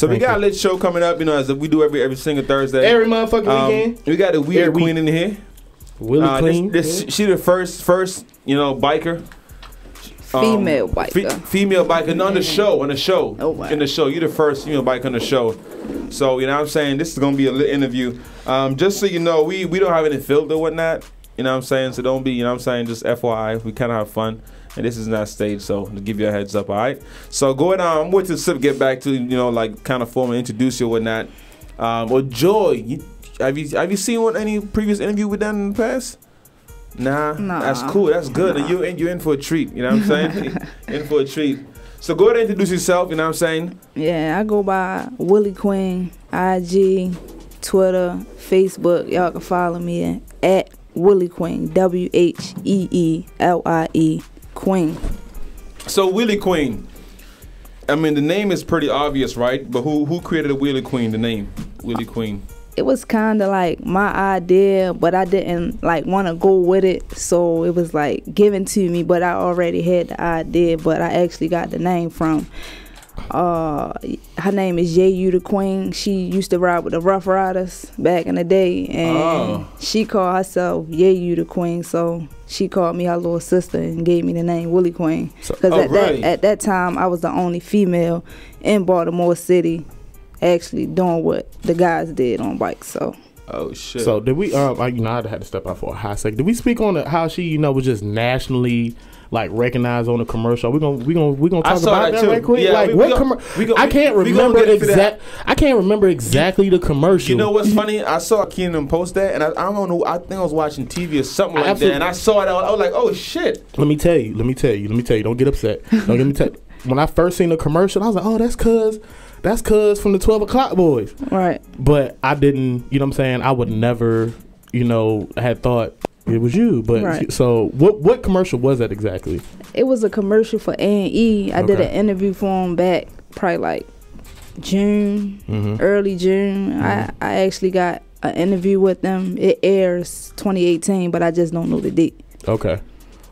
So we got a lit show coming up, you know, as we do every single Thursday. Every motherfucking weekend. We got the Wheelie Queen in here. Wheelie Queen. She the first, you know, biker. Female biker. Female biker. No, on the show. Oh, wow. In the show. You're the first female biker on the show. So, you know what I'm saying? This is going to be a lit interview. Just so you know, we don't have any filter or whatnot. You know what I'm saying? So don't be, you know what I'm saying? Just FYI, we kind of have fun. And this is not staged, so to give you a heads up, all right? So go ahead, I'm waiting to get back to, you know, like kind of formally introduce you or whatnot. Or Joy, have you seen any previous interview we've done in the past? Nah. That's cool, that's good. And you're in for a treat, you know what I'm saying? In for a treat. So go ahead and introduce yourself, you know what I'm saying? Yeah, I go by Wheelie Queen, IG, Twitter, Facebook. Y'all can follow me at Wheelie Queen, WHEELIE Queen. So Wheelie Queen, I mean the name is pretty obvious, right? But who created a Wheelie Queen? The name Wheelie Queen. It was kind of like my idea, but I didn't like want to go with it, so it was like given to me. But I already had the idea, but I actually got the name from. Her name is the Queen. She used to ride with the Rough Riders back in the day, and she called herself the Queen. So she called me her little sister and gave me the name Wheelie Queen. Because at that time, I was the only female in Baltimore City actually doing what the guys did on bikes. So. Oh shit. So did we? You know, I had to step out for a hot second. Did we speak on how she, you know, was just nationally like recognized on the commercial? We gonna talk about that right quick. Yeah, like I can't remember exactly the commercial. You know what's funny? I saw Chino post that, and I don't know. I think I was watching TV or something like that, and I saw it. I was like, oh shit. Let me tell you. Don't get upset. Don't get me tell. When I first seen the commercial, I was like, oh, that's cuz from the 12 o'clock boys. Right. But I didn't. You know what I'm saying? I would never, you know, had thought it was you. But right. So what commercial was that exactly? It was a commercial for A&E. I did an interview for him back probably like June, early June. I actually got an interview with them. It airs 2018, but I just don't know the date.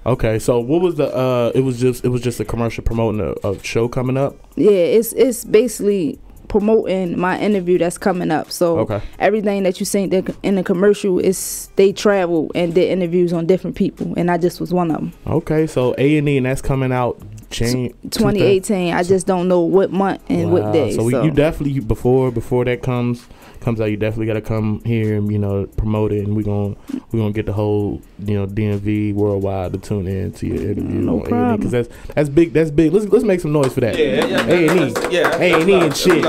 Okay, so what was the it was just a commercial promoting a show coming up? Yeah, it's basically promoting my interview that's coming up. So everything that you seen in the commercial is they travel and did interviews on different people, and I just was one of them. Okay, so A&E, and that's coming out 2018. I just don't know what month and what day. So you definitely before that comes out, you definitely got to come here and, you know, promote it, and we're gonna get the whole, you know, DMV worldwide to tune in to your interview. No problem. Because that's big. Let's make some noise for that. A&E and shit.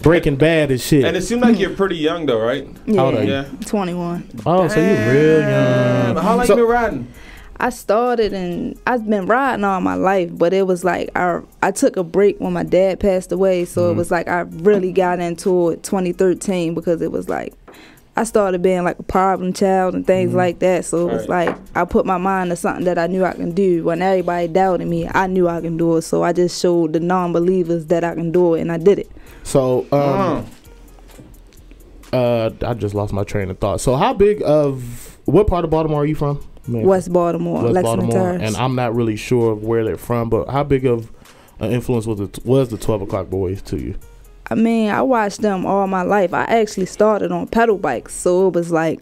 Breaking Bad and shit. And it seemed like you're pretty young though, right? Yeah, how old are you? Yeah, 21. Oh, so you're real young. How long you been riding? I started and I've been riding all my life, but it was like I took a break when my dad passed away, so it was like I really got into it 2013 because it was like I started being like a problem child and things like that. So it was like I put my mind to something that I knew I can do. When everybody doubted me, I knew I can do it. So I just showed the non-believers that I can do it, and I did it. So I just lost my train of thought. So what part of Baltimore are you from? West Baltimore, Lexington Terrace. And I'm not really sure of where they're from, but how big of an influence was the 12 o'clock boys to you? I mean, I watched them all my life. I actually started on pedal bikes, so it was like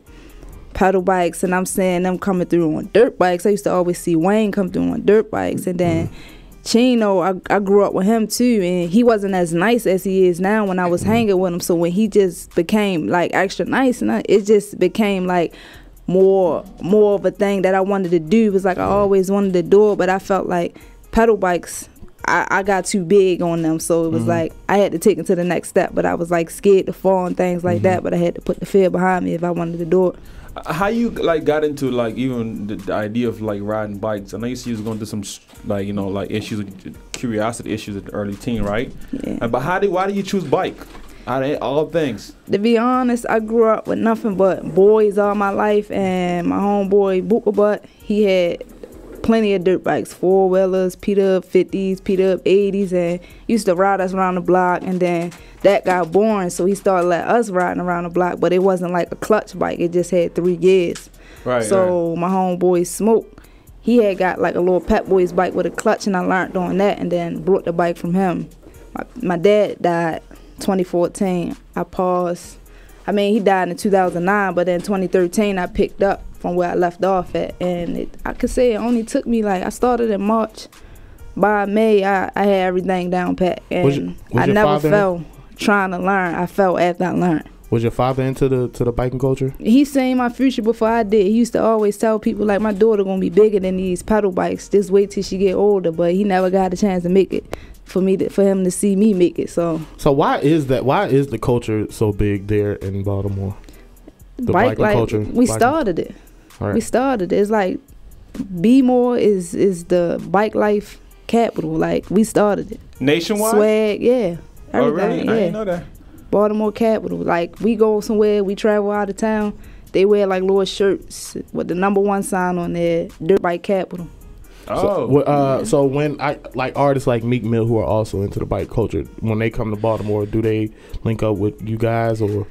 pedal bikes, and I'm seeing them coming through on dirt bikes. I used to always see Wayne come through on dirt bikes, and then Chino, I grew up with him too, and he wasn't as nice as he is now when I was hanging with him. So when he just became like extra nice, and it just became like more of a thing that I wanted to do. It was like I always wanted to do it, but I felt like pedal bikes, I got too big on them, so it was like I had to take it to the next step, but I was like scared to fall and things like that, but I had to put the fear behind me if I wanted to do it. How you like got into like even the idea of like riding bikes? I know you said you was going through some like, you know, like issues, curiosity issues at the early teen, right? Yeah. But why did you choose bike? Out of all things. To be honest, I grew up with nothing but boys all my life, and my homeboy Booker Butt, he had plenty of dirt bikes, 4-wheelers, P'd up 50s, P'd up 80s, and used to ride us around the block, and then that got boring, so he started letting us riding around the block, but it wasn't like a clutch bike, it just had 3 gears. Right. So my homeboy Smoke, he had got like a little Pep Boys bike with a clutch, and I learned on that, and then brought the bike from him. my dad died 2014. I paused. I mean, he died in 2009, but in 2013 I picked up from where I left off at, and I could say it only took me like, I started in March. By May, I had everything down pat, and I never fell trying to learn. I fell after I learned. Was your father into the biking culture? He seen my future before I did. He used to always tell people like, my daughter gonna be bigger than these pedal bikes. Just wait till she get older. But he never got a chance to make it for him to see me make it. So why is that? Why is the culture so big there in Baltimore? The biking culture. We started it. Right. We started it. It's like B-more is the bike life capital. Like, we started it. Nationwide? Swag, yeah. Everything, oh, really? yeah. I didn't know that. Baltimore capital. Like, we go somewhere, we travel out of town, they wear like little shirts with the #1 sign on there, dirt bike capital. Oh. So when artists like Meek Mill, who are also into the bike culture, when they come to Baltimore, do they link up with you guys or?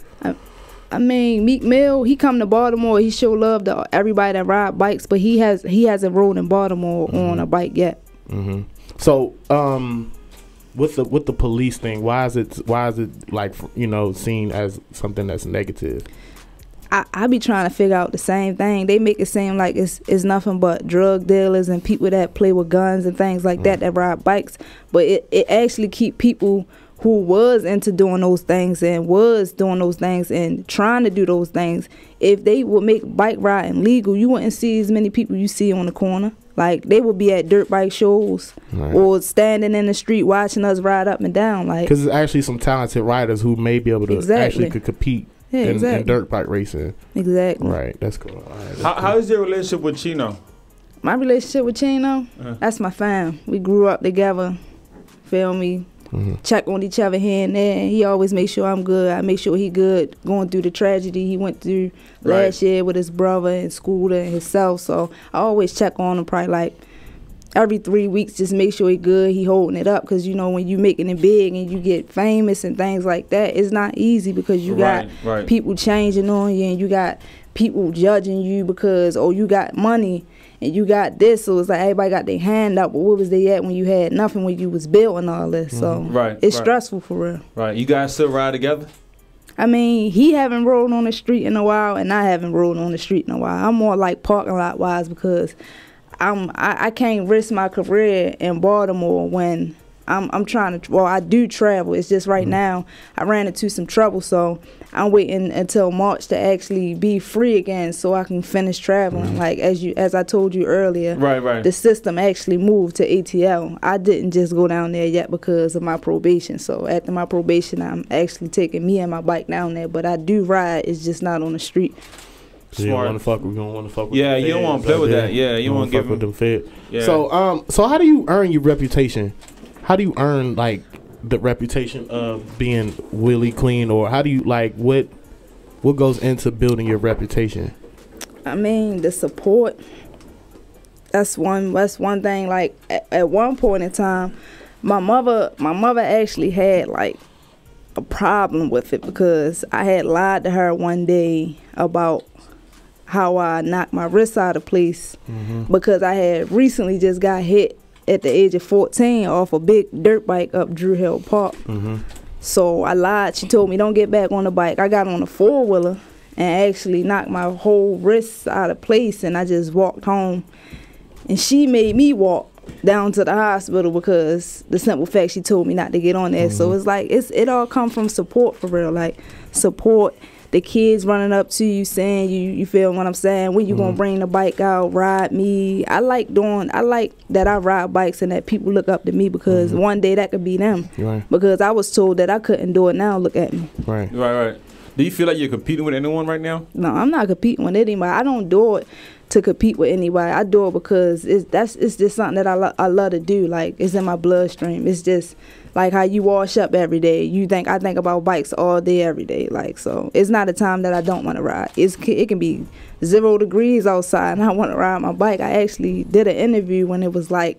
I mean, Meek Mill, he come to Baltimore, he show love to everybody that ride bikes, but he hasn't rode in Baltimore on a bike yet. Mm-hmm. So, with the police thing, why is it like, you know, seen as something that's negative? I be trying to figure out the same thing. They make it seem like it's nothing but drug dealers and people that play with guns and things like that ride bikes, but it actually keep people who was into doing those things and trying to do those things. If they would make bike riding legal, you wouldn't see as many people you see on the corner. Like, they would be at dirt bike shows or standing in the street watching us ride up and down. Like, because there's actually some talented riders who may be able to actually could compete in dirt bike racing. Exactly. Right. That's cool. Right, how is your relationship with Chino? My relationship with Chino, that's my fam. We grew up together. Feel me? Check on each other here and there. He always make sure I'm good. I make sure he good going through the tragedy he went through last year with his brother and Scooter and himself. So I always check on him probably like every 3 weeks, just make sure he good, he holding it up. Because, you know, when you making it big and you get famous and things like that, it's not easy because you got people changing on you and you got people judging you because, oh, you got money and you got this, so it's like everybody got their hand up, but where was they at when you had nothing, when you was building all this? So it's stressful for real. Right. You guys still ride together? I mean, he haven't rode on the street in a while, and I haven't rode on the street in a while. I'm more like parking lot wise because I can't risk my career in Baltimore when I'm trying to, well, I do travel. It's just right now I ran into some trouble, so I'm waiting until March to actually be free again so I can finish traveling. Like, as I told you earlier, the system actually moved to ATL. I didn't just go down there yet because of my probation. So after my probation, I'm actually taking me and my bike down there, but I do ride. It's just not on the street. So you don't want to fuck with them. Yeah, you don't want to play with that. Yeah, you want to give with them fed. Yeah. So how do you earn your reputation? How do you earn like the reputation of being Wheelie Queen, or how do you like what goes into building your reputation? I mean, the support. That's one thing. Like at one point in time, my mother actually had like a problem with it because I had lied to her one day about how I knocked my wrist out of place because I had recently just got hit at the age of 14 off a big dirt bike up Drew Hill Park. So I lied. She told me don't get back on the bike. I got on a 4-wheeler and actually knocked my whole wrist out of place, and I just walked home. And she made me walk down to the hospital because the simple fact she told me not to get on there. So it's like it all come from support for real. Like support. The kids running up to you saying you feel what I'm saying, when you gonna bring the bike out, ride me. I like that I ride bikes and that people look up to me because one day that could be them. Because I was told that I couldn't do it now, look at me. Right. Do you feel like you're competing with anyone right now? No, I'm not competing with anybody. I don't do it to compete with anybody. I do it because it's just something that I love to do. Like, it's in my bloodstream. It's just like how you wash up every day. I think about bikes all day, every day. Like, so it's not a time that I don't want to ride. It can be 0 degrees outside and I want to ride my bike. I actually did an interview when it was like,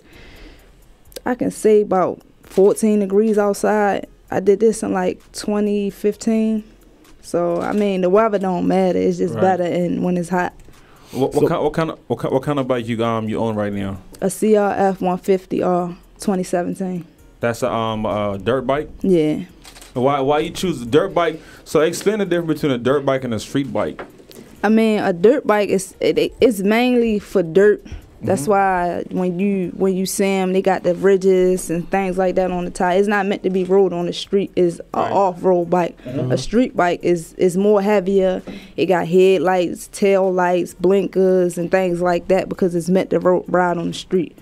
I can say about 14 degrees outside. I did this in like 2015. So I mean, the weather don't matter. It's just better when it's hot. What kind of bike you own right now? A CRF 150R 2017. That's a dirt bike? Yeah. Why you choose a dirt bike? So explain the difference between a dirt bike and a street bike. I mean, a dirt bike it's mainly for dirt. That's why when you see them, they got the ridges and things like that on the tire. It's not meant to be rode on the street. It's an off-road bike. A street bike is more heavier. It got headlights, tail lights, blinkers, and things like that because it's meant to ride on the street.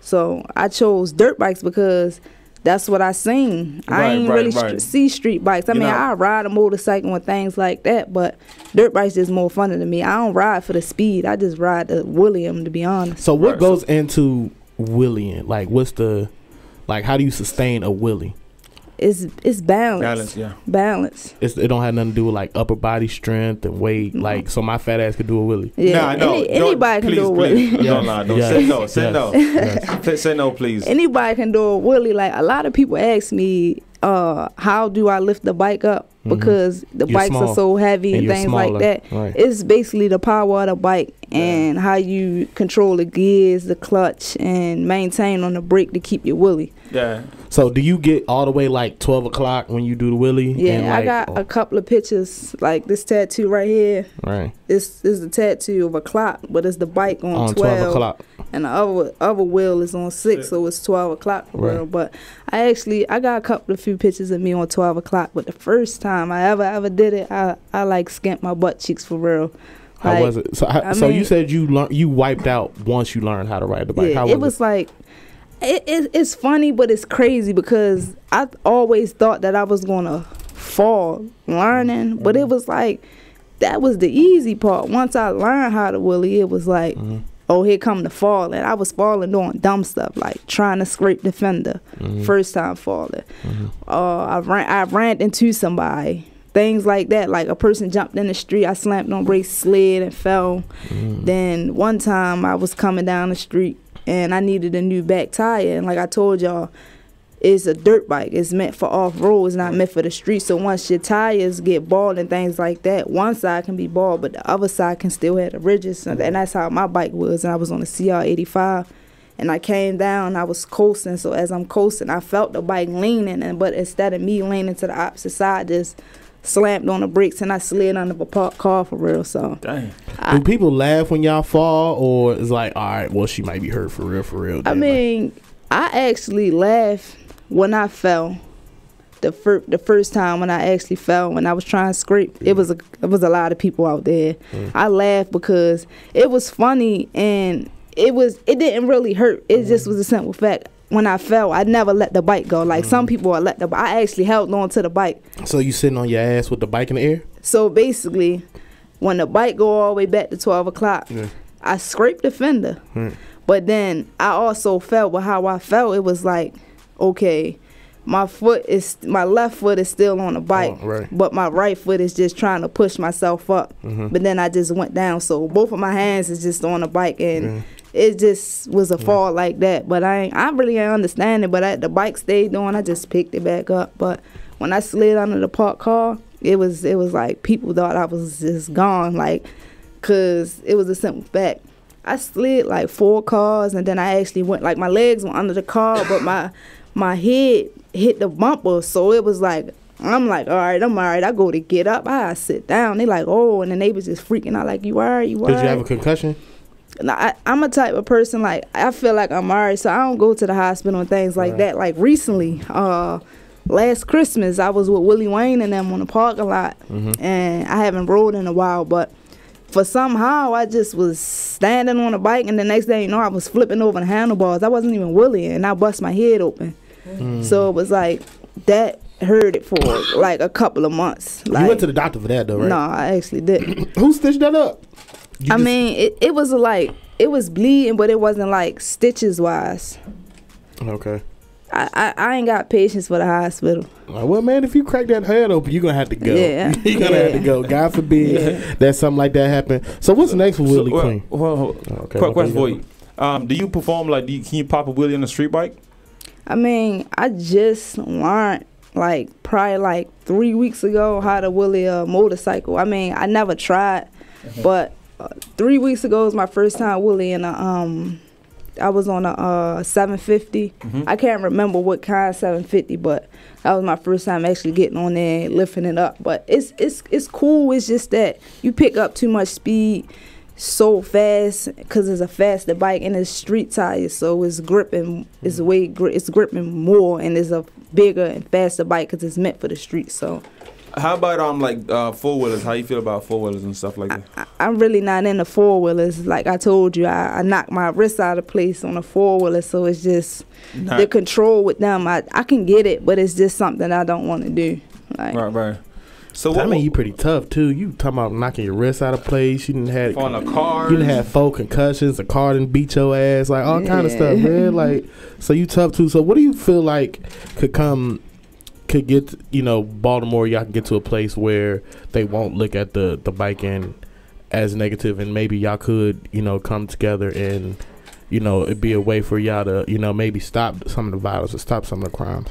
So I chose dirt bikes because that's what I seen. I ain't really see street bikes. I mean, I ride a motorcycle and things like that, but dirt bikes is more fun to me. I don't ride for the speed. I just ride to wheelie them, to be honest. So what goes into wheeling? Like, how do you sustain a wheelie? It's balance. Balance, yeah. Balance. It don't have nothing to do with like upper body strength and weight. Like, so my fat ass could do a wheelie. Yeah, anybody can do a wheelie. Don't lie. Don't say no. Say no. Say no, please. Anybody can do a wheelie. Like, a lot of people ask me, how do I lift the bike up? Because the bikes are so heavy and things like that. Right. It's basically the power of the bike and how you control the gears, the clutch, and maintain on the brake to keep your wheelie. Yeah. So do you get all the way like 12 o'clock when you do the wheelie? Yeah, and I got a couple of pictures, like this tattoo right here. Right. This is the tattoo of a clock, but it's the bike on 12 o'clock. And the other wheel is on 6, so it's 12 o'clock for real. But I got a few pictures of me on 12 o'clock. But the first time I ever did it, I like skimped my butt cheeks for real. How was it? So you said you wiped out once you learned how to ride the bike. Yeah, it was like it's funny, but it's crazy because I always thought that I was gonna fall learning, but it was like that was the easy part. Once I learned how to wheelie, it was like, oh, here come the fall. And I was falling doing dumb stuff like trying to scrape the fender. First time falling. I ran into somebody. Things like that, like a person jumped in the street, I slammed on brakes, slid and fell. Then one time I was coming down the street and I needed a new back tire, and like I told y'all, it's a dirt bike. It's meant for off-road. It's not meant for the street. So once your tires get bald and things like that, one side can be bald, but the other side can still have the ridges. And that's how my bike was. And I was on a CR85. And I came down, I was coasting. So as I'm coasting, I felt the bike leaning. But instead of me leaning to the opposite side, just slammed on the brakes and I slid under a parked car for real. So dang. Do people laugh when y'all fall, or it's like, all right, well, she might be hurt for real? I mean, I actually laughed when I fell. The first time when I actually fell, when I was trying to scrape, it was a lot of people out there. I laughed because it was funny and it didn't really hurt. It just was a simple fact. When I fell, I never let the bike go. Like some people I actually held on to the bike. So you sitting on your ass with the bike in the air? So basically, when the bike go all the way back to 12 o'clock, I scraped the fender. But then I also felt, but how I felt, it was like, okay, my left foot is still on the bike, but my right foot is just trying to push myself up. But then I just went down. So both of my hands is just on the bike, and it just was a fall like that. But I really ain't understand it. But the bike stayed on. I just picked it back up. But when I slid under the parked car, it was like people thought I was just gone, like, cause it was a simple fact. I slid like 4 cars, and then I actually went, like, my legs were under the car, but my head hit the bumper. So it was like, I'm like, all right. I go to get up. I sit down. They like, oh, and the neighbors just freaking out like, you all right? Did you have a concussion? Now, I'm a type of person, like, I feel like I'm all right, so I don't go to the hospital and things like that. Like, recently, last Christmas, I was with Wheelie Queen and them on the parking lot, and I haven't rode in a while, but for somehow, I just was standing on a bike, and the next day, you know, I was flipping over the handlebars. I wasn't even wheeling, and I bust my head open. So it was like, that hurt it for, like, a couple of months. Like, you went to the doctor for that, though, right? No, I actually didn't. Who stitched that up? I mean, it was like, it was bleeding, but it wasn't like stitches wise. Okay. I ain't got patience for the hospital. Well, man, if you crack that head open, you're going to have to go. Yeah. You're going to have to go. God forbid that something like that happen. So what's next for Wheelie Queen? Quick question for you. Do you perform, like, can you pop a wheelie on a street bike? I mean, I just learned, like, probably like 3 weeks ago how to wheelie a motorcycle. I mean, I never tried, but 3 weeks ago was my first time wheeling I was on a 750. I can't remember what kind of 750, but that was my first time actually getting on there and lifting it up. But it's cool. It's just that you pick up too much speed so fast because it's a faster bike and it's street tires, so it's gripping. It's gripping more, and it's a bigger and faster bike because it's meant for the street. So. How about four wheelers? How you feel about four wheelers and stuff like that? I'm really not into four wheelers. Like I told you, I knocked my wrist out of place on a four wheeler, so it's just the control with them. I can get it, but it's just something I don't want to do. Like, right. So I mean, you pretty tough too. You talking about knocking your wrist out of place? You didn't have on a car. You didn't have 4 concussions. A car didn't beat your ass. Like all kind of stuff, man. Like so, you tough too. So what do you feel like could get, Baltimore, y'all can get to a place where they won't look at the biking as negative, and maybe y'all could, come together and, it'd be a way for y'all to, maybe stop some of the violence or stop some of the crimes?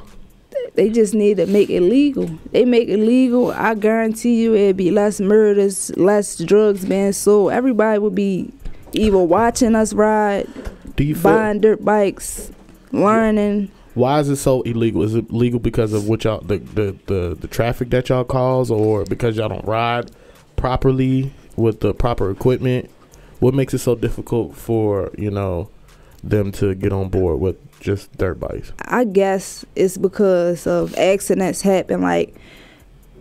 They just need to make it legal. They make it legal, I guarantee you it'd be less murders, less drugs being sold. Everybody would be either watching us ride, buying dirt bikes, learning. Why is it so illegal? Is it legal because of what y'all the traffic that y'all cause, or because y'all don't ride properly with the proper equipment? What makes it so difficult for them to get on board with just dirt bikes? I guess it's because of accidents happen. Like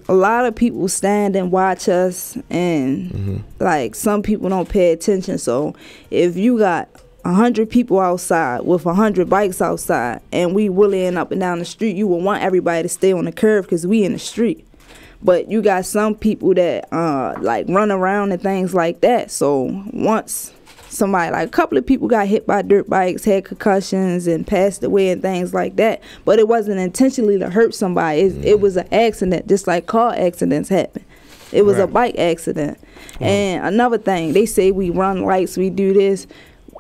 a lot of people stand and watch us, and like some people don't pay attention. So if you got 100 people outside with 100 bikes outside and we wheeling up and down the street, you will want everybody to stay on the curve because we in the street. But you got some people that like run around and things like that. So once somebody, like a couple of people got hit by dirt bikes, had concussions and passed away and things like that, but it wasn't intentionally to hurt somebody. It was an accident, just like car accidents happen. It was a bike accident. And another thing, they say we run lights, we do this.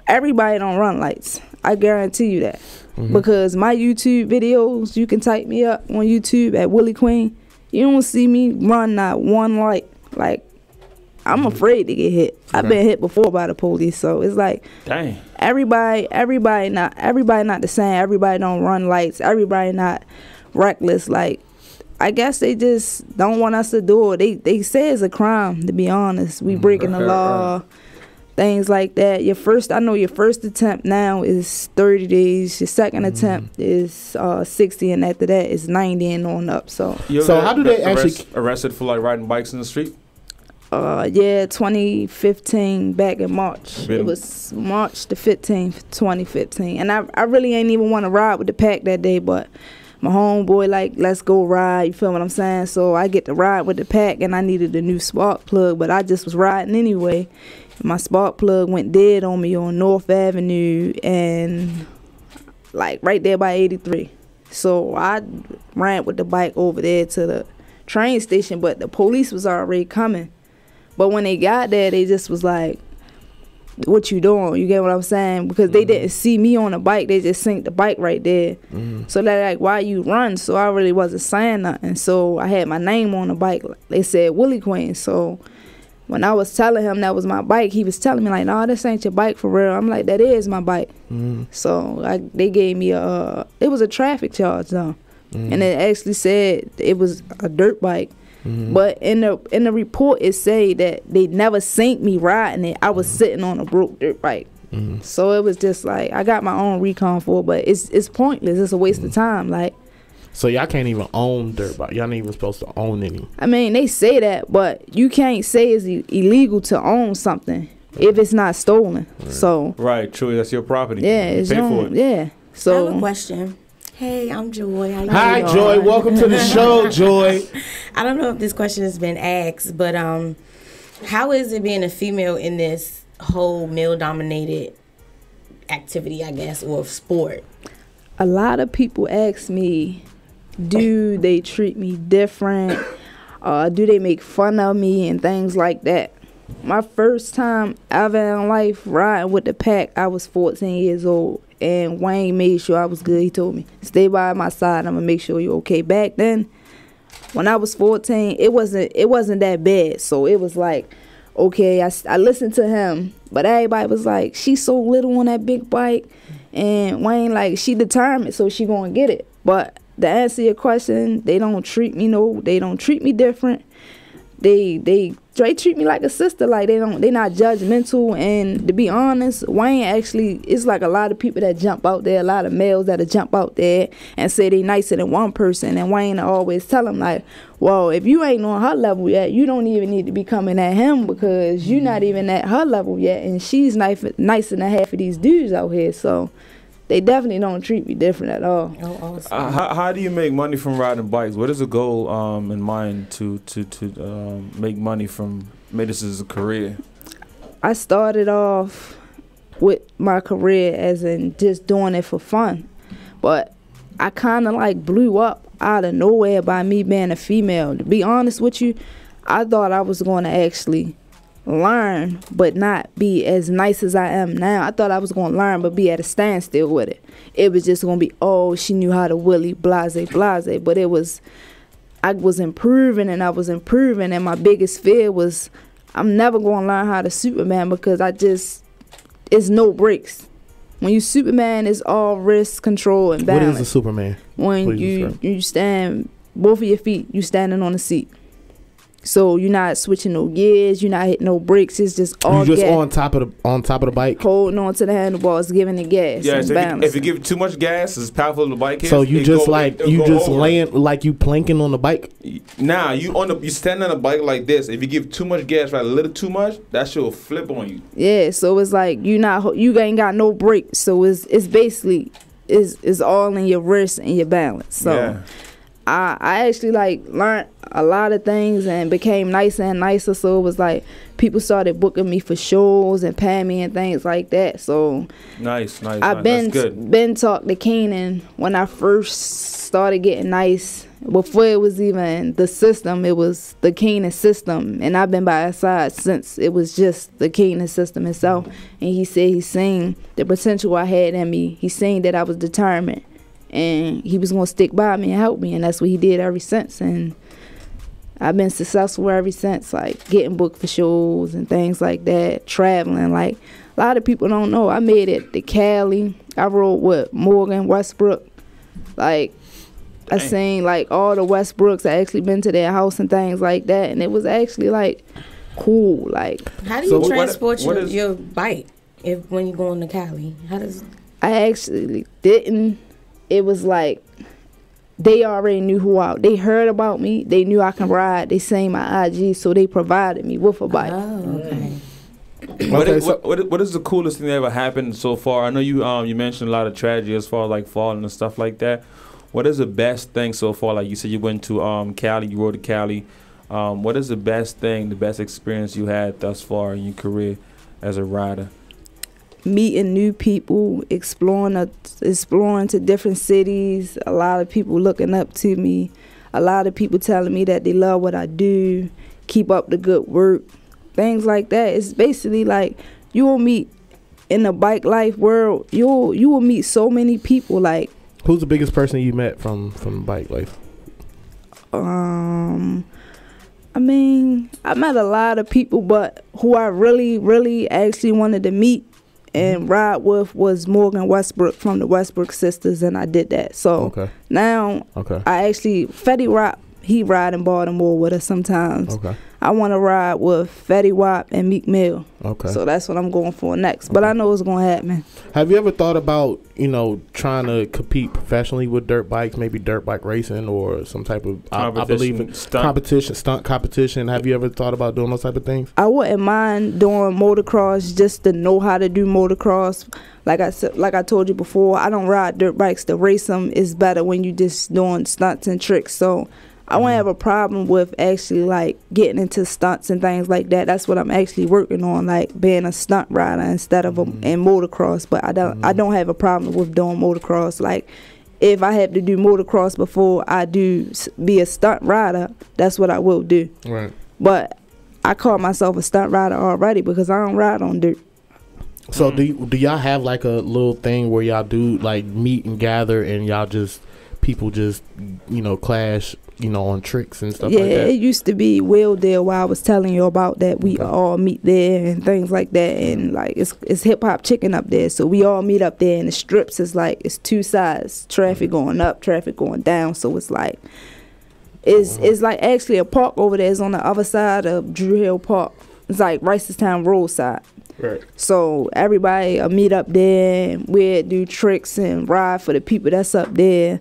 Everybody don't run lights. I guarantee you that. Because my YouTube videos, you can type me up on YouTube at Wheelie Queen. You don't see me run not one light. Like, I'm afraid to get hit. I've been hit before by the police, so it's like, dang. Everybody not the same. Everybody don't run lights. Everybody not reckless. Like, I guess they just don't want us to do it. They say it's a crime, to be honest. We breaking the law. Things like that. Your first attempt now is 30 days. Your second attempt is 60, and after that is 90 and on up. So how do they actually arrested for like riding bikes in the street? 2015 back in March. It was March the 15th, 2015, and I really ain't even want to ride with the pack that day, but my homeboy like, let's go ride. You feel what I'm saying? So I get to ride with the pack, and I needed a new spark plug, but I just was riding anyway. My spark plug went dead on me on North Avenue and like right there by 83. So I ran with the bike over there to the train station, but the police was already coming. But when they got there, they just was like, what you doing? You get what I'm saying? Because they didn't see me on the bike. They just synced the bike right there. So they're like, why you run? So I really wasn't saying nothing. So I had my name on the bike. They said Wheelie Queen. So when I was telling him that was my bike, he was telling me like, no, this ain't your bike for real. I'm like, that is my bike. So they gave me it was a traffic charge though. And it actually said it was a dirt bike. But in the report it say that they never seen me riding it. I was sitting on a broke dirt bike. So it was just like, I got my own recon for it, but it's pointless. It's a waste of time. Like, so y'all can't even own dirt bike. Y'all not even supposed to own any. I mean, they say that, but you can't say it's illegal to own something if it's not stolen. So true, that's your property. Yeah, it's pay for it. Yeah. So I have a question. Hey, I'm Joy. Hi, Joy. Welcome to the show, Joy. I don't know if this question has been asked, but how is it being a female in this whole male-dominated activity, I guess, or sport? A lot of people ask me, do they treat me different? Do they make fun of me and things like that? My first time ever in life riding with the pack, I was 14 years old. And Wayne made sure I was good. He told me, stay by my side. I'm going to make sure you're okay. Back then, when I was 14, it wasn't that bad. So it was like, okay, I listened to him, but everybody was like, she's so little on that big bike, and Wayne, like, she determined, so she gonna get it. But to answer your question, they don't treat me different. They treat me like a sister. Like, they not judgmental. And to be honest, Wayne actually, it's like a lot of people that jump out there, a lot of males that'll jump out there and say they nicer than one person. And Wayne always tell them, like, well, if you ain't on her level yet, you don't even need to be coming at him, because you're not even at her level yet, and she's nicer than half of these dudes out here. So they definitely don't treat me different at all. Oh, awesome. How do you make money from riding bikes? What is the goal in mind to make money from, make this as a career? I started off with my career as in just doing it for fun, but I kind of like blew up out of nowhere by me being a female. To be honest with you, I thought I was going to actually learn but not be as nice as I am now. I thought I was going to learn but be at a standstill with it. It was just going to be, oh, she knew how to wheelie, blase. But I was improving and I was improving, and my biggest fear was I'm never going to learn how to Superman, because it's no brakes. When you Superman, it's all wrist control and balance. What is a Superman? When you stand, both of your feet, you standing on the seat. So you're not switching no gears, you're not hitting no brakes. It's just all you just gas. on top of the bike, holding on to the handlebars, giving it gas. Yeah, and so balance. if you give too much gas, as powerful as the bike is. So you just laying like you planking on the bike. Nah, you stand on a bike like this. If you give too much gas, right, a little too much, that shit will flip on you. Yeah, so it's like you ain't got no brakes. So it's basically it's all in your wrist and your balance. So. Yeah. I actually like learned a lot of things and became nicer and nicer. So it was like people started booking me for shows and paying me and things like that. So nice. I've been talked to Keenan when I first started getting nice. Before it was even the system, it was the Keenan system, and I've been by his side since it was just the Keenan system itself. And he said he seen the potential I had in me. He seen that I was determined. And he was going to stick by me and help me, and that's what he did ever since. And I've been successful ever since, like getting booked for shows and things like that, traveling. Like, a lot of people don't know, I made it to Cali. I rode with Morgan Westbrook. Like, I seen like all the Westbrooks. I actually been to their house and things like that, and it was actually like cool. Like, how do you transport your bike when you go into Cali? I actually didn't. It was like they already knew they heard about me. They knew I can ride. They seen my IG, so they provided me with a bike. Oh, okay. What is the coolest thing that ever happened so far? I know you mentioned a lot of tragedy as far as like falling and stuff like that. What is the best thing so far? Like you said, you went to Cali, you rode to Cali. What is the best thing, the best experience you had thus far in your career as a rider? Meeting new people, exploring to different cities, a lot of people looking up to me, a lot of people telling me that they love what I do, keep up the good work, things like that. It's basically like you will meet in the bike life world, you will meet so many people. Like, who's the biggest person you met from bike life? I mean, I met a lot of people, but who I really, really actually wanted to meet and ride with was Morgan Westbrook from the Westbrook sisters, and I did that. So now I actually, Fetty Wap, he ride in Baltimore with us sometimes. I want to ride with Fetty Wap and Meek Mill. So that's what I'm going for next. But I know it's going to happen. Have you ever thought about, trying to compete professionally with dirt bikes, maybe dirt bike racing or some type of, I believe, stunt competition? Have you ever thought about doing those type of things? I wouldn't mind doing motocross just to know how to do motocross. Like I told you before, I don't ride dirt bikes to race them. It's better when you just doing stunts and tricks. So I won't have a problem with actually like getting into stunts and things like that. That's what I'm actually working on, like being a stunt rider instead of in motocross. But I don't have a problem with doing motocross. Like, if I have to do motocross before I do be a stunt rider, that's what I will do. Right. But I call myself a stunt rider already because I don't ride on dirt. So do y'all have like a little thing where y'all do like meet and gather and y'all just people just clash on tricks and stuff like that? Yeah, it used to be Willdale where I was telling you about that. We all meet there and things like that. And like it's hip hop chicken up there. So we all meet up there, and the strips is like it's two sides. Traffic going up, traffic going down. So it's like it's like actually a park over there is on the other side of Drew Hill Park. It's like Ricestown roadside. Right. So everybody meet up there, and we do tricks and ride for the people that's up there.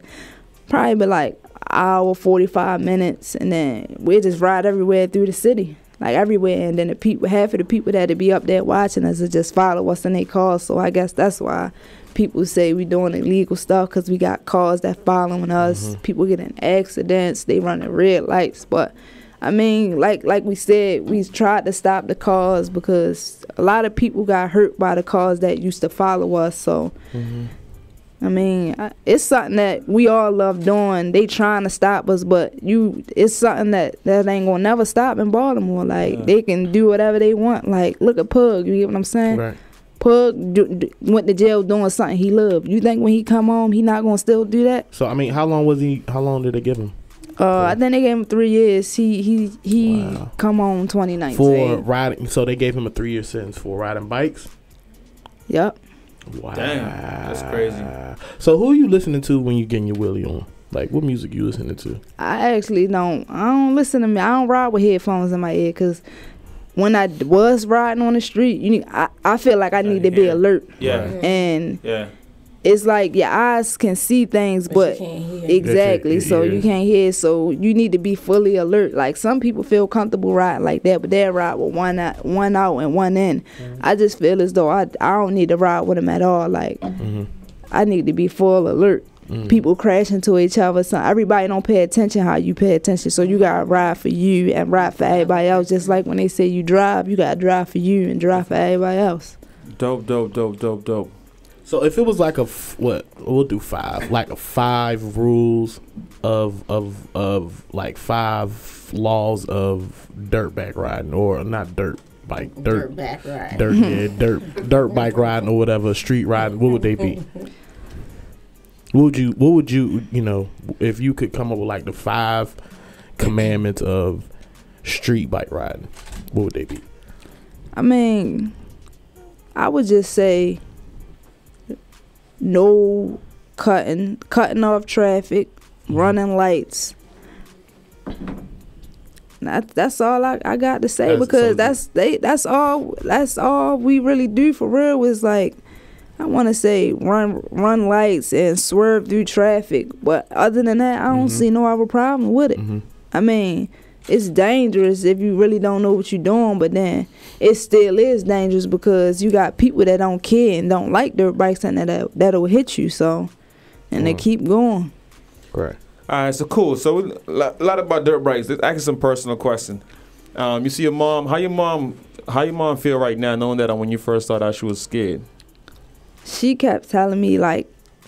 Probably be like hour 45 minutes, and then we just ride everywhere through the city, like everywhere. And then the people, half of the people that be up there watching us will just follow us in their cars. So I guess that's why people say we doing illegal stuff, because we got cars that following us. People getting accidents, they running red lights. But I mean, like we said, we tried to stop the cars because a lot of people got hurt by the cars that used to follow us. So I mean, it's something that we all love doing. They trying to stop us, but it's something that ain't gonna never stop in Baltimore. Like they can do whatever they want. Like look at Pug, you get what I'm saying? Right. Pug went to jail doing something he loved. You think when he come home, he not gonna still do that? So I mean, how long did they give him? I think they gave him 3 years. He come on 2019 for riding. So they gave him a 3-year sentence for riding bikes. Yep. Wow. Damn, that's crazy. So who are you listening to when you getting your wheelie on? Like, what music you listening to? I actually don't. I don't listen to me. I don't ride with headphones in my ear, because when I was riding on the street, I feel like I need to be alert. Yeah. And it's like your eyes can see things, but you can't hear. Exactly. So you can't hear. So you need to be fully alert. Like some people feel comfortable riding like that, but they ride with one out and one in. I just feel as though I don't need to ride with them at all. Like I need to be full alert. People crash into each other. So everybody don't pay attention how you pay attention. So you gotta ride for you and ride for everybody else. Just like when they say you drive, you gotta drive for you and drive for everybody else. Dope. So if it was like we'll do 5, like a 5 rules of like 5 laws of dirt bike riding, or not dirt bike, dirt bike riding, dirt bike riding or whatever, street riding, what would they be? What would you if you could come up with like the 5 commandments of street bike riding, what would they be? I mean, I would just say no cutting off traffic, running lights. That's all I got to say, because that's all we really do for real. Is like, I want to say run lights and swerve through traffic, but other than that, I don't see no other problem with it. I mean, it's dangerous if you really don't know what you're doing, but then it still is dangerous because you got people that don't care and don't like dirt bikes, and that'll hit you. So, and they keep going. Right. All right, so cool. So a lot about dirt bikes. Let's ask you some personal question. You see your mom. How your mom feel right now, knowing that when you first started out, she was scared? She kept telling me like,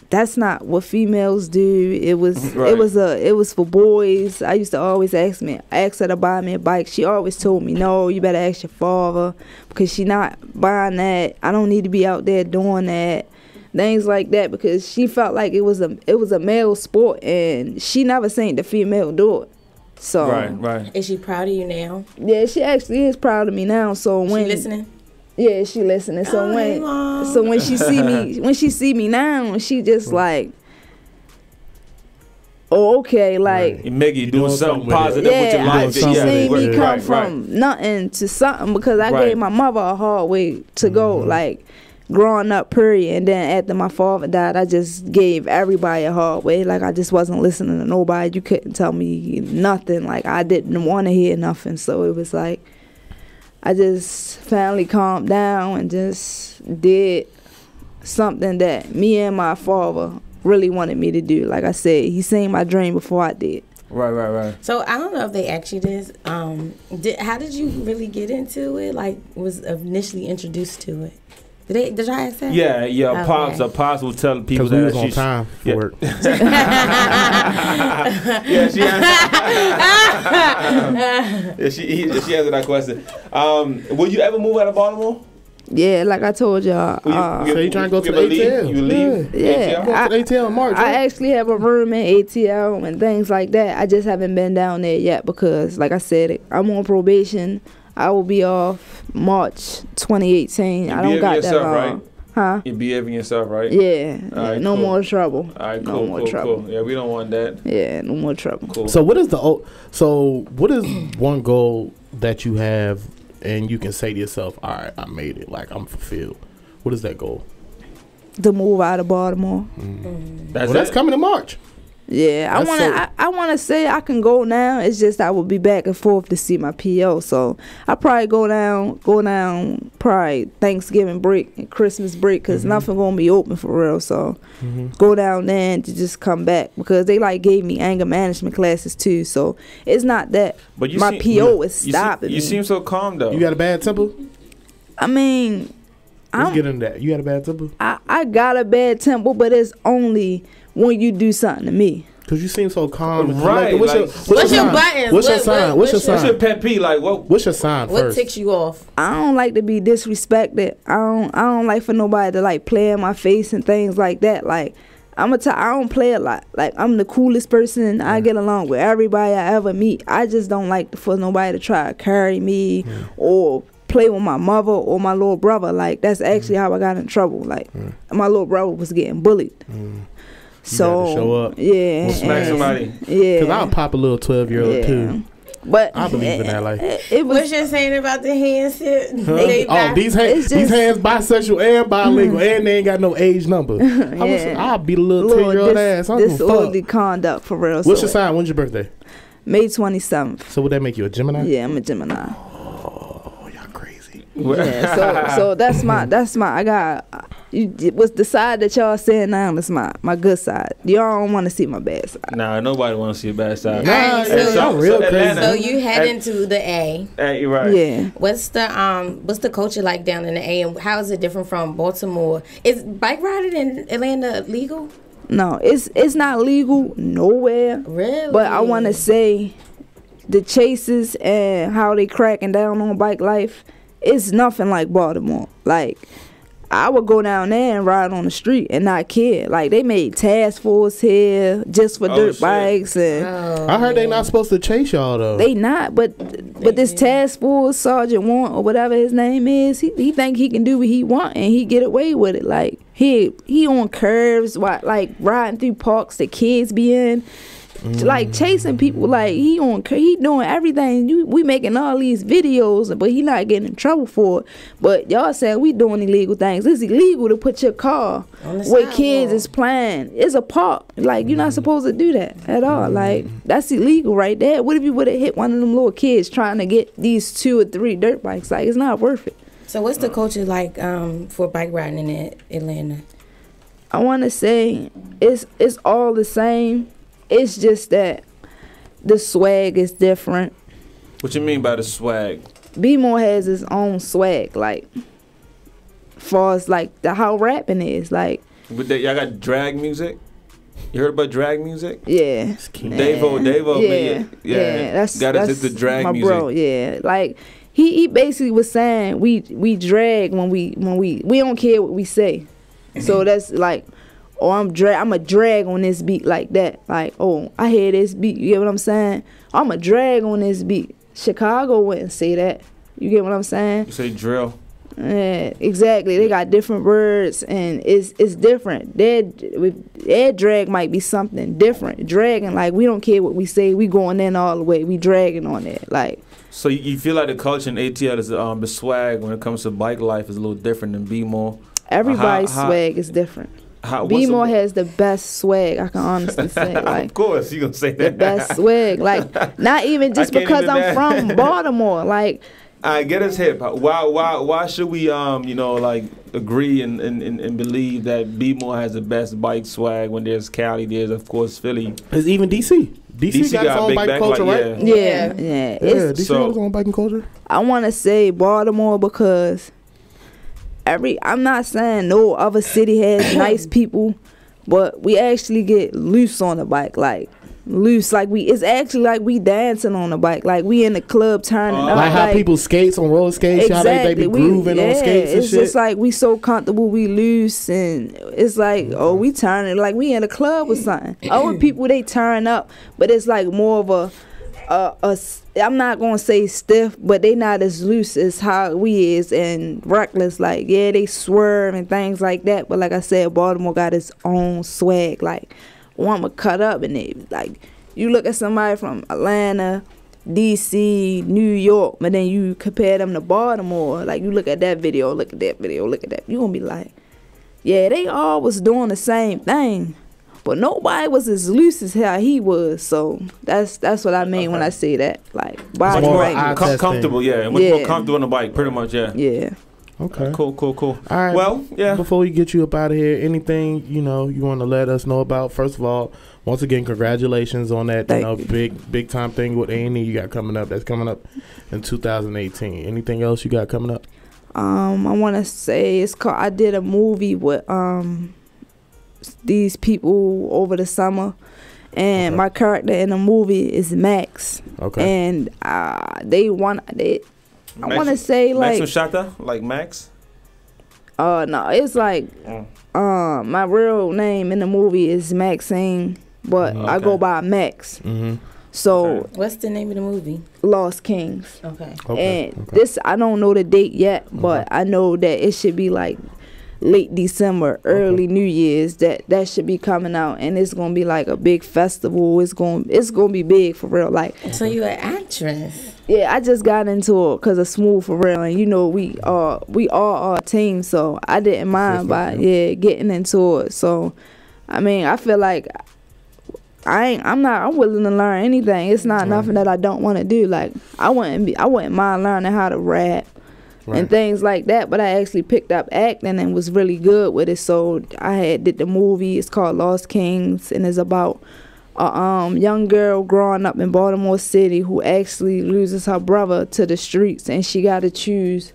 that's not what females do. It was it was for boys. I used to always ask her to buy me a bike. She always told me, no, you better ask your father, because she not buying that. I don't need to be out there doing that. Things like that, because she felt like it was a male sport, and she never seen the female do it. So right. Is she proud of you now? Yeah, she actually is proud of me now. So when she listening? Yeah, she listening. So when she see me now, she just like, oh, okay, like it make you do something positive with your life. She seen me come from nothing to something, because I gave my mother a hard way to go, like growing up, period. And then after my father died, I just gave everybody a hard way. Like I just wasn't listening to nobody. You couldn't tell me nothing. Like I didn't want to hear nothing. So it was like, I just finally calmed down and just did something that me and my father really wanted me to do. Like I said, he seen my dream before I did. Right. So I don't know if they asked you this. How did you really get into it? Like, was initially introduced to it? Did y'all ask that? Yeah. Okay. Pops will tell people that we was on time for work. She answered. She answered that question. Would you ever move out of Baltimore? Yeah, like I told y'all. So you trying to go to the ATL? You leave? Yeah. Go to the ATL in March. I actually have a room in ATL and things like that. I just haven't been down there yet because, like I said, I'm on probation. I will be off March 2018. I don't got that long. Right? Huh? You're behaving yourself, right? Yeah. Right, no more trouble. All right, no more trouble. Cool. Yeah, we don't want that. Yeah, no more trouble. Cool. So what is one goal that you have and you can say to yourself, all right, I made it, like I'm fulfilled? What is that goal? To move out of Baltimore. That's coming in March. Yeah, I wanna say I can go now. It's just I will be back and forth to see my PO. So I probably go down probably Thanksgiving break and Christmas break because nothing gonna be open for real. So go down there and to just come back because they like gave me anger management classes too. So it's not that my PO is stopping me. You seem so calm though. You got a bad temper? I mean, let's get into that. You got a bad temper? I got a bad temper, but it's only when you do something to me. Cause you seem so calm. Right. What's your buttons? What's your sign? What's your pet peeve? Like what? What's your sign first? What ticks you off? I don't like to be disrespected. I don't like for nobody to like play in my face and things like that. Like I don't play a lot. Like I'm the coolest person. I get along with everybody I ever meet. I just don't like for nobody to try to carry me or play with my mother or my little brother. Like that's actually how I got in trouble. Like my little brother was getting bullied. So you show up. Yeah. We'll smack somebody. Yeah. Cause I'll pop a little 12-year-old too. But I believe in that. Like, what you're saying about the hands? These hands bisexual and bilingual, and they ain't got no age number. I'll beat a little 10-year-old ass. Disorderly conduct for real. What's your sign? When's your birthday? May 27th. So would that make you a Gemini? Yeah, I'm a Gemini. Oh, y'all crazy. Yeah, so that's my I got what's the side that y'all saying now is my good side. Y'all don't want to see my bad side. Nah, nobody want to see a bad side. Y'all real crazy. So you head into the A. You're right. Yeah. What's the culture like down in the A, and how is it different from Baltimore? Is bike riding in Atlanta legal? No, it's not legal nowhere. Really? But I want to say the chases and how they cracking down on bike life, it's nothing like Baltimore. Like I would go down there and ride on the street and not care. Like they made task force here just for dirt bikes, and I heard they not supposed to chase y'all though. They not, but this task force Sergeant Want or whatever his name is, he think he can do what he want and he get away with it. Like he on curves, like riding through parks that kids be in. Like chasing people, like he doing everything. We making all these videos, but he not getting in trouble for it. But y'all saying we doing illegal things. It's illegal to put your car where kids is playing. It's a park. Like you're not supposed to do that at all. Like that's illegal right there. What if you would have hit one of them little kids trying to get these 2 or 3 dirt bikes? Like it's not worth it. So what's the culture like for bike riding in Atlanta? I want to say it's all the same. It's just that the swag is different. What you mean by the swag? B-More has his own swag, like, far as like how rapping is, like. Y'all got drag music? You heard about drag music? Yeah. Davo, yeah. That's the drag my music. Bro, yeah. Like he basically was saying we drag when we don't care what we say. So that's like. Or I'm a drag on this beat like that. Like, oh, I hear this beat. You get what I'm saying? I'm a drag on this beat. Chicago wouldn't say that. You get what I'm saying? You say drill. Yeah, exactly. They got different words, and it's different. Their drag might be something different. Dragging, like, we don't care what we say. We going in all the way. We dragging on it. Like. So you feel like the culture in ATL is the swag when it comes to bike life is a little different than B-More? Everybody's swag is different. B-More has the best swag, I can honestly say. Like, of course, you gonna say that. The best swag, like not even just because I'm from Baltimore. Like, I get his hip. Why should we like agree and believe that B-More has the best bike swag when there's Cali, there's of course Philly. There's even DC. DC got its own bike culture, right? Yeah. DC has its own biking culture. I want to say Baltimore because. I'm not saying no other city has nice people, but we actually get loose on the bike. Like loose. Like it's actually like we dancing on the bike. Like we in the club turning up. Like how people skates on roller skates. Exactly. How they be grooving on skates and it's shit. It's just like we so comfortable, we loose, and it's like, oh, we turning like we in a club or something. Other people, they turn up, but it's like more of a I'm not gonna say stiff, but they not as loose as how we is and reckless. Like, yeah, they swerve and things like that. But like I said, Baltimore got its own swag. Like, one would cut up and they like, you look at somebody from Atlanta, DC, New York, but then you compare them to Baltimore. Like, you look at that video, look at that video, look at that. You gonna be like, yeah, they all was doing the same thing. But nobody was as loose as how he was, so that's what I mean when I say that. Like, much more comfortable, yeah, much more comfortable on the bike, pretty much, yeah. Yeah. Okay. Cool. All right. Well, yeah. Before we get you up out of here, anything you want to let us know about? First of all, once again, congratulations on that big time thing with A&E you got coming up. That's coming up in 2018. Anything else you got coming up? I want to say I did a movie with these people over the summer, and my character in the movie is Max. Okay. And I want to say like Max Shata, like Max. No, it's like my real name in the movie is Maxine, but I go by Max. So what's the name of the movie? Lost Kings. Okay. And this, I don't know the date yet, but I know that it should be like late December, early New Year's. That should be coming out, and it's gonna be like a big festival. It's gonna be big for real. Like, so you an actress? Yeah, I just got into it because of Smooth for real, and we all are a team, so I didn't mind getting into it. So, I mean, I feel like I'm willing to learn anything. It's not nothing that I don't want to do. Like, I wouldn't mind learning how to rap. And things like that, but I actually picked up acting and was really good with it. So I did the movie. It's called Lost Kings, and it's about a young girl growing up in Baltimore City who actually loses her brother to the streets, and she got to choose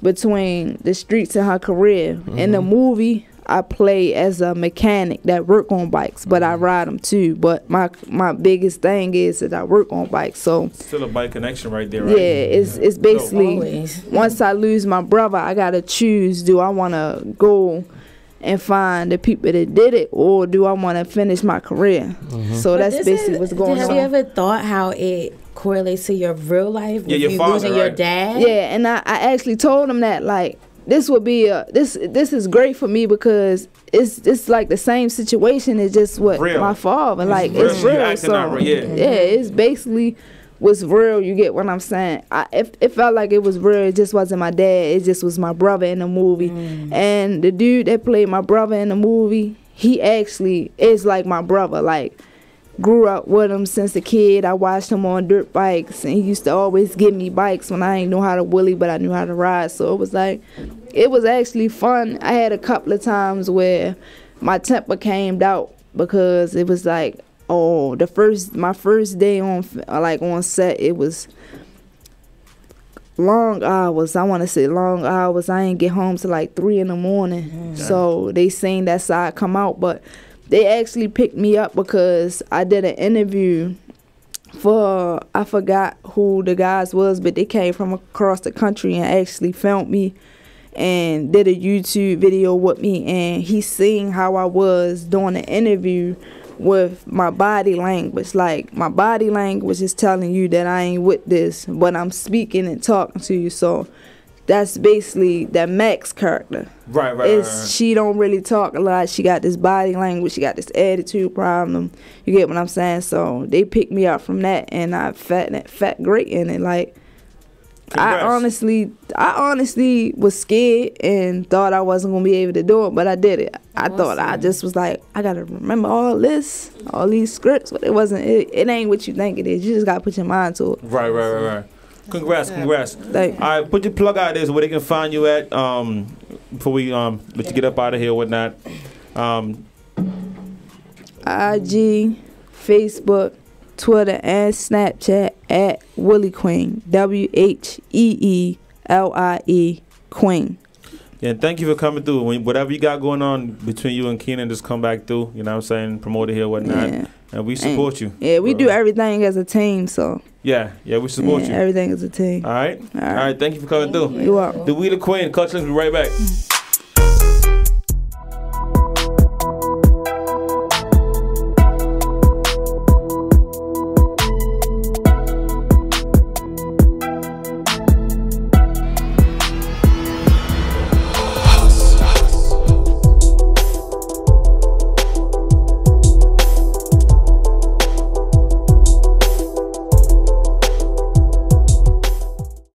between the streets and her career. In the movie, I play as a mechanic that work on bikes, but I ride them too. But my biggest thing is that I work on bikes. So still a bike connection right there, right? Yeah, it's basically once I lose my brother, I gotta choose: do I want to go and find the people that did it, or do I want to finish my career? So that's basically what's going on. Have you ever thought how it correlates to your real life? Yeah, your father, losing your dad. Yeah, and I actually told him that, like, this would be this is great for me because it's like the same situation. It's just what my father, like, it's real. So it's basically what's real. You get what I'm saying? It felt like it was real. It just wasn't my dad. It just was my brother in the movie. And the dude that played my brother in the movie, he actually is like my brother. Like, grew up with him since a kid. I watched him on dirt bikes, and he used to always give me bikes when I ain't know how to wheelie, but I knew how to ride. So it was like, it was actually fun. I had a couple of times where my temper came out because it was like, my first day on set, it was long hours. I want to say long hours. I ain't get home till like 3 in the morning. So they seen that side come out, but they actually picked me up because I did an interview for, I forgot who the guys was, but they came from across the country and actually filmed me and did a YouTube video with me, and he seen how I was doing the interview with my body language. Like, my body language is telling you that I ain't with this, but I'm speaking and talking to you. So that's basically that Max character. Right. She don't really talk a lot. She got this body language. She got this attitude problem. You get what I'm saying? So they picked me up from that, and I fat great in it. Like, I honestly was scared and thought I wasn't gonna be able to do it, but I did it. I thought I just was like, I gotta remember all these scripts, but it wasn't. It ain't what you think it is. You just gotta put your mind to it. Right. Congrats. All right, put your plug out there so where they can find you at before we let you get up out of here or whatnot. IG, Facebook, Twitter, and Snapchat at Wheelie Queen. WHEELIE Queen. Yeah, thank you for coming through. Whatever you got going on between you and Keenan, just come back through. You know what I'm saying? Promote it here, whatnot. And we support you. Yeah, we do everything as a team, so. Yeah, we support you. Everything as a team. All right. Thank you for coming through. You're welcome. The Wheelie Queen, Culture Links, we'll be right back.